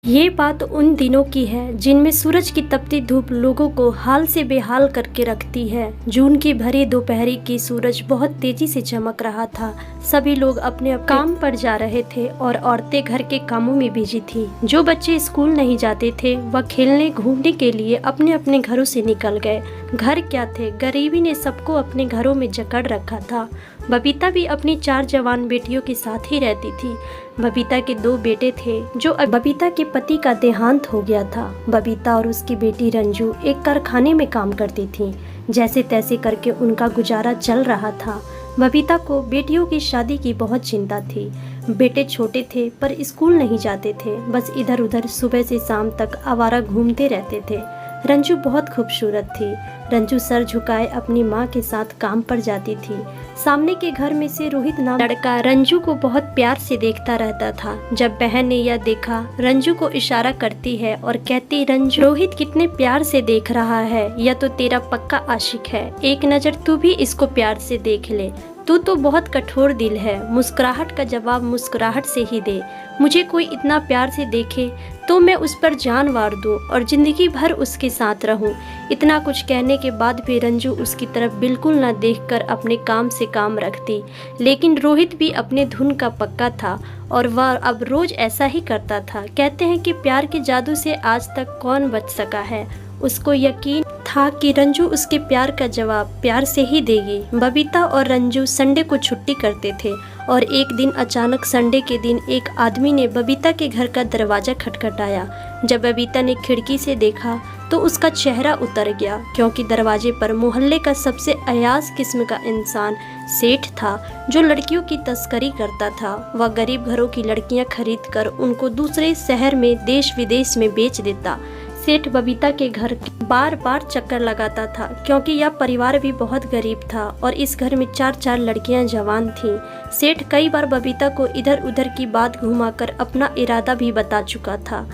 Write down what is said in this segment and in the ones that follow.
ये बात उन दिनों की है जिनमें सूरज की तपती धूप लोगों को हाल से बेहाल करके रखती है। जून की भरी दोपहरी की सूरज बहुत तेजी से चमक रहा था। सभी लोग अपने अपने काम पर जा रहे थे और औरतें घर के कामों में बिजी थी। जो बच्चे स्कूल नहीं जाते थे वह खेलने घूमने के लिए अपने अपने घरों से निकल गए। घर क्या थे, गरीबी ने सबको अपने घरों में जकड़ रखा था। बबीता भी अपनी 4 जवान बेटियों के साथ ही रहती थी। बबीता के 2 बेटे थे जो बबीता के पति का देहांत हो गया था। बबीता और उसकी बेटी रंजू एक कारखाने में काम करती थीं। जैसे तैसे करके उनका गुजारा चल रहा था। बबीता को बेटियों की शादी की बहुत चिंता थी। बेटे छोटे थे पर स्कूल नहीं जाते थे, बस इधर उधर सुबह से शाम तक आवारा घूमते रहते थे। रंजू बहुत खूबसूरत थी। रंजू सर झुकाए अपनी माँ के साथ काम पर जाती थी। सामने के घर में से रोहित नाम लड़का रंजू को बहुत प्यार से देखता रहता था। जब बहन ने यह देखा, रंजू को इशारा करती है और कहती, रंजू, रोहित कितने प्यार से देख रहा है, यह तो तेरा पक्का आशिक है। एक नज़र तू भी इसको प्यार से देख ले। तू तो बहुत कठोर दिल है। मुस्कुराहट का जवाब मुस्कुराहट से ही दे। मुझे कोई इतना प्यार से देखे तो मैं उस पर जान वार दूं और जिंदगी भर उसके साथ रहूं। इतना कुछ कहने के बाद भी रंजू उसकी तरफ बिल्कुल न देखकर अपने काम से काम रखती। लेकिन रोहित भी अपने धुन का पक्का था और वह अब रोज ऐसा ही करता था। कहते हैं कि प्यार के जादू से आज तक कौन बच सका है। उसको यकीन था कि रंजू उसके प्यार का जवाब प्यार से ही देगी। बबीता और रंजू संडे को छुट्टी करते थे और एक दिन अचानक संडे के दिन एक आदमी ने बबीता के घर का दरवाज़ा खटखटाया। जब बबीता ने खिड़की से देखा तो उसका चेहरा उतर गया, क्योंकि दरवाजे पर मोहल्ले का सबसे अयाज किस्म का इंसान सेठ था जो लड़कियों की तस्करी करता था। वह गरीब घरों की लड़कियां खरीदकर उनको दूसरे शहर में देश विदेश में बेच देता। सेठ बबीता के घर बार बार चक्कर लगाता था, क्योंकि यह परिवार भी बहुत गरीब था और इस घर में 4 लड़कियां जवान थीं। सेठ कई बार बबीता को इधर उधर की बात घुमाकर अपना इरादा भी बता चुका था,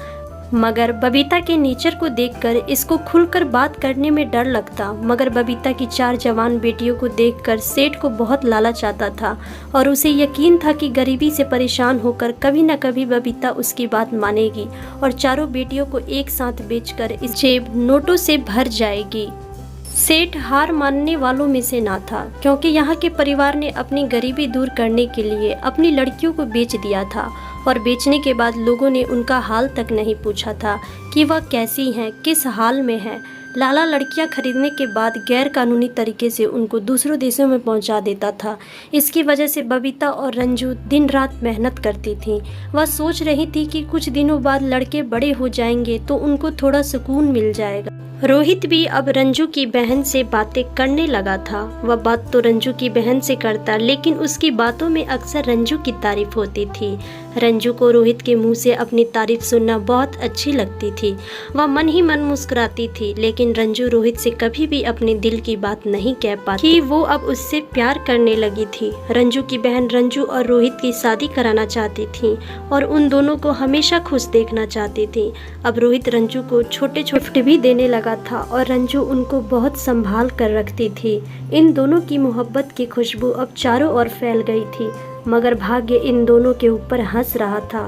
मगर बबीता के नेचर को देखकर इसको खुलकर बात करने में डर लगता। मगर बबीता की 4 जवान बेटियों को देखकर सेठ को बहुत लालच आता था और उसे यकीन था कि गरीबी से परेशान होकर कभी न कभी बबीता उसकी बात मानेगी और चारों बेटियों को एक साथ बेचकर इस जेब नोटों से भर जाएगी। सेठ हार मानने वालों में से ना था, क्योंकि यहाँ के परिवार ने अपनी गरीबी दूर करने के लिए अपनी लड़कियों को बेच दिया था और बेचने के बाद लोगों ने उनका हाल तक नहीं पूछा था कि वह कैसी हैं, किस हाल में हैं। लाला लड़कियां खरीदने के बाद गैर कानूनी तरीके से उनको दूसरों देशों में पहुंचा देता था। इसकी वजह से बबीता और रंजू दिन रात मेहनत करती थीं। वह सोच रही थी कि कुछ दिनों बाद लड़के बड़े हो जाएंगे तो उनको थोड़ा सुकून मिल जाएगा। रोहित भी अब रंजू की बहन से बातें करने लगा था। वह बात तो रंजू की बहन से करता, लेकिन उसकी बातों में अक्सर रंजू की तारीफ होती थी। रंजू को रोहित के मुंह से अपनी तारीफ सुनना बहुत अच्छी लगती थी। वह मन ही मन मुस्कुराती थी, लेकिन रंजू रोहित से कभी भी अपने दिल की बात नहीं कह पाती कि वो अब उससे प्यार करने लगी थी। रंजू की बहन रंजू और रोहित की शादी कराना चाहती थी और उन दोनों को हमेशा खुश देखना चाहती थी। अब रोहित रंजू को छोटे छोटे गिफ्ट भी देने लगा था और रंजू उनको बहुत संभाल कर रखती थी। इन दोनों की मोहब्बत की खुशबू अब चारों ओर फैल गई थी, मगर भाग्य इन दोनों के ऊपर हंस रहा था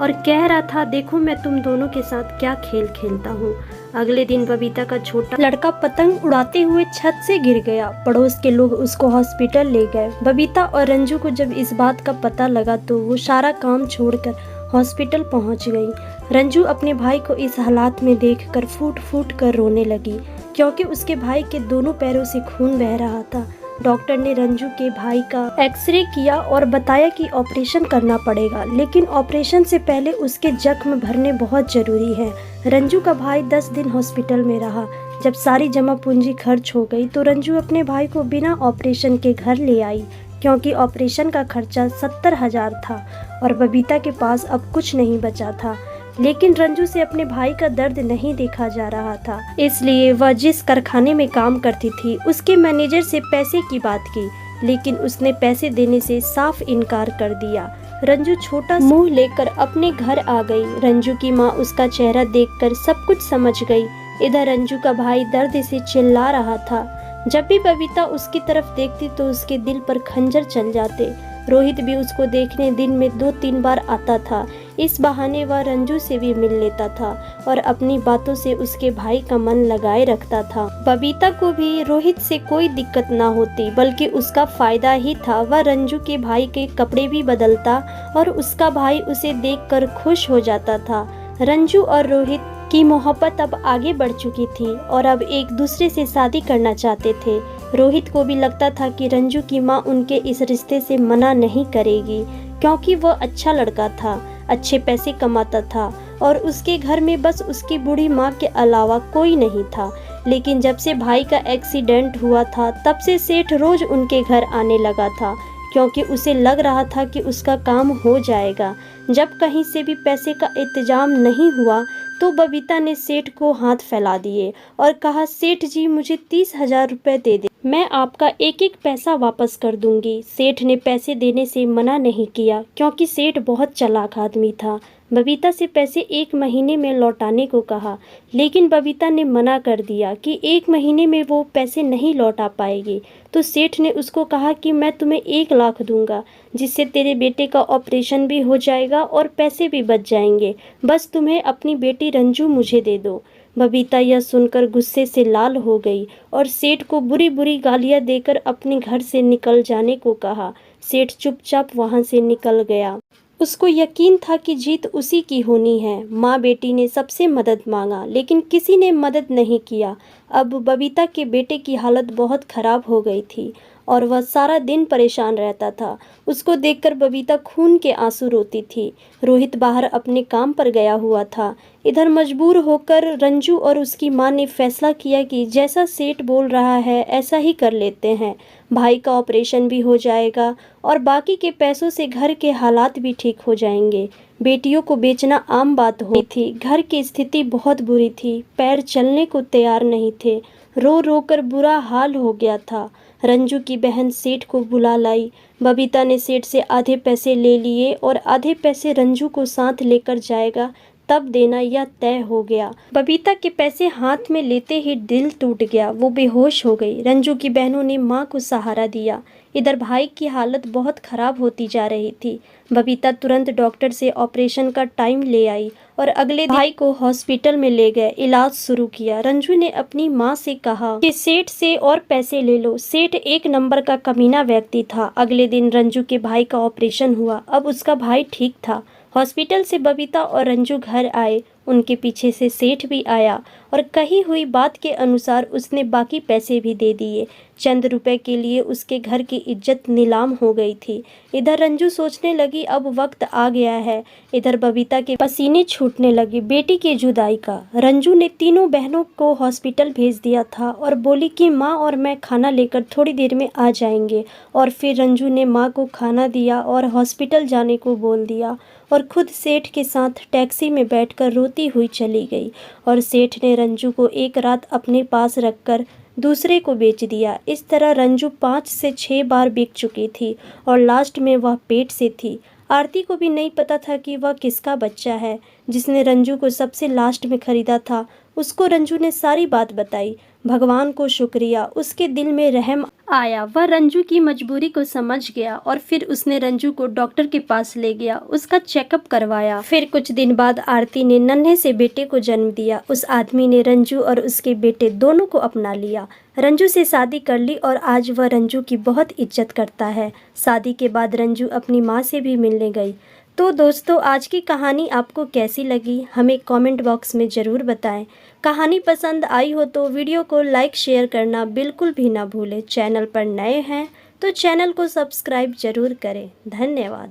और कह रहा था, देखो मैं तुम दोनों के साथ क्या खेल खेलता हूँ। अगले दिन बबीता का छोटा लड़का पतंग उड़ाते हुए छत से गिर गया। पड़ोस के लोग उसको हॉस्पिटल ले गए। बबीता और रंजू को जब इस बात का पता लगा तो वो सारा काम छोड़कर हॉस्पिटल पहुंच गई। रंजू अपने भाई को इस हालात में देखकर फूट फूट कर रोने लगी, क्योंकि उसके भाई के दोनों पैरों से खून बह रहा था। डॉक्टर ने रंजू के भाई का एक्सरे किया और बताया कि ऑपरेशन करना पड़ेगा, लेकिन ऑपरेशन से पहले उसके जख्म भरने बहुत जरूरी है। रंजू का भाई 10 दिन हॉस्पिटल में रहा। जब सारी जमा पूंजी खर्च हो गई तो रंजू अपने भाई को बिना ऑपरेशन के घर ले आई, क्योंकि ऑपरेशन का खर्चा 70,000 था और बबीता के पास अब कुछ नहीं बचा था। लेकिन रंजू से अपने भाई का दर्द नहीं देखा जा रहा था, इसलिए वह जिस कारखाने में काम करती थी उसके मैनेजर से पैसे की बात की, लेकिन उसने पैसे देने से साफ इनकार कर दिया। रंजू छोटा मुंह लेकर अपने घर आ गई। रंजू की माँ उसका चेहरा देखकर सब कुछ समझ गई। इधर रंजू का भाई दर्द से चिल्ला रहा था। जब भी बबीता उसकी तरफ देखती तो उसके दिल पर खंजर चल जाते। रोहित भी उसको देखने दिन में 2-3 बार आता था। इस बहाने वह रंजू से भी मिल लेता था और अपनी बातों से उसके भाई का मन लगाए रखता था। बबीता को भी रोहित से कोई दिक्कत ना होती, बल्कि उसका फायदा ही था। वह रंजू के भाई के कपड़े भी बदलता और उसका भाई उसे देखकर खुश हो जाता था। रंजू और रोहित की मोहब्बत अब आगे बढ़ चुकी थी और अब एक दूसरे से शादी करना चाहते थे। रोहित को भी लगता था कि रंजू की माँ उनके इस रिश्ते से मना नहीं करेगी, क्योंकि वह अच्छा लड़का था, अच्छे पैसे कमाता था और उसके घर में बस उसकी बूढ़ी माँ के अलावा कोई नहीं था। लेकिन जब से भाई का एक्सीडेंट हुआ था, तब से सेठ रोज उनके घर आने लगा था, क्योंकि उसे लग रहा था कि उसका काम हो जाएगा। जब कहीं से भी पैसे का इंतजाम नहीं हुआ तो बबीता ने सेठ को हाथ फैला दिए और कहा, सेठ जी मुझे 30,000 रुपये दे दे, मैं आपका एक एक पैसा वापस कर दूंगी। सेठ ने पैसे देने से मना नहीं किया, क्योंकि सेठ बहुत चालाक आदमी था। बबीता से पैसे 1 महीने में लौटाने को कहा, लेकिन बबीता ने मना कर दिया कि 1 महीने में वो पैसे नहीं लौटा पाएगी। तो सेठ ने उसको कहा कि मैं तुम्हें 1 लाख दूंगा, जिससे तेरे बेटे का ऑपरेशन भी हो जाएगा और पैसे भी बच जाएंगे। बस तुम्हें अपनी बेटी रंजू मुझे दे दो। बबीता यह सुनकर गुस्से से लाल हो गई और सेठ को बुरी बुरी गालियां देकर अपने घर से निकल जाने को कहा। सेठ चुपचाप वहां से निकल गया। उसको यकीन था कि जीत उसी की होनी है। माँ बेटी ने सबसे मदद मांगा, लेकिन किसी ने मदद नहीं किया। अब बबीता के बेटे की हालत बहुत खराब हो गई थी और वह सारा दिन परेशान रहता था। उसको देखकर बबीता खून के आंसू रोती थी। रोहित बाहर अपने काम पर गया हुआ था। इधर मजबूर होकर रंजू और उसकी माँ ने फैसला किया कि जैसा सेठ बोल रहा है ऐसा ही कर लेते हैं। भाई का ऑपरेशन भी हो जाएगा और बाकी के पैसों से घर के हालात भी ठीक हो जाएंगे। बेटियों को बेचना आम बात हो थी। घर की स्थिति बहुत बुरी थी, पैर चलने को तैयार नहीं थे। रो रो कर बुरा हाल हो गया था। रंजू की बहन सेठ को बुला लाई। बबीता ने सेठ से आधे पैसे ले लिए और आधे पैसे रंजू को साथ लेकर जाएगा तब देना, यह तय हो गया। बबीता के पैसे हाथ में लेते ही दिल टूट गया, वो बेहोश हो गई। रंजू की बहनों ने माँ को सहारा दिया। इधर भाई की हालत बहुत खराब होती जा रही थी। बबीता तुरंत डॉक्टर से ऑपरेशन का टाइम ले आई और अगले दिन भाई को हॉस्पिटल में ले गए, इलाज शुरू किया। रंजू ने अपनी माँ से कहा कि सेठ से और पैसे ले लो। सेठ एक नंबर का कमीना व्यक्ति था। अगले दिन रंजू के भाई का ऑपरेशन हुआ। अब उसका भाई ठीक था। हॉस्पिटल से बबीता और रंजू घर आए। उनके पीछे से सेठ भी आया और कही हुई बात के अनुसार उसने बाकी पैसे भी दे दिए। चंद रुपए के लिए उसके घर की इज्जत नीलाम हो गई थी। इधर रंजू सोचने लगी अब वक्त आ गया है। इधर बबीता के पसीने छूटने लगे बेटी की जुदाई का। रंजू ने तीनों बहनों को हॉस्पिटल भेज दिया था और बोली कि माँ और मैं खाना लेकर थोड़ी देर में आ जाएंगे। और फिर रंजू ने माँ को खाना दिया और हॉस्पिटल जाने को बोल दिया और खुद सेठ के साथ टैक्सी में बैठकर रोती हुई चली गई। और सेठ ने रंजू को एक रात अपने पास रखकर दूसरे को बेच दिया। इस तरह रंजू 5 से 6 बार बिक चुकी थी और लास्ट में वह पेट से थी। आरती को भी नहीं पता था कि वह किसका बच्चा है। जिसने रंजू को सबसे लास्ट में खरीदा था, उसको रंजू ने सारी बात बताई। भगवान को शुक्रिया, उसके दिल में रहम आया। वह रंजू की मजबूरी को समझ गया और फिर उसने रंजू को डॉक्टर के पास ले गया, उसका चेकअप करवाया। फिर कुछ दिन बाद आरती ने नन्हे से बेटे को जन्म दिया। उस आदमी ने रंजू और उसके बेटे दोनों को अपना लिया। रंजू से शादी कर ली और आज वह रंजू की बहुत इज्जत करता है। शादी के बाद रंजू अपनी माँ से भी मिलने गई। तो दोस्तों, आज की कहानी आपको कैसी लगी हमें कमेंट बॉक्स में ज़रूर बताएं। कहानी पसंद आई हो तो वीडियो को लाइक शेयर करना बिल्कुल भी ना भूलें। चैनल पर नए हैं तो चैनल को सब्सक्राइब जरूर करें। धन्यवाद।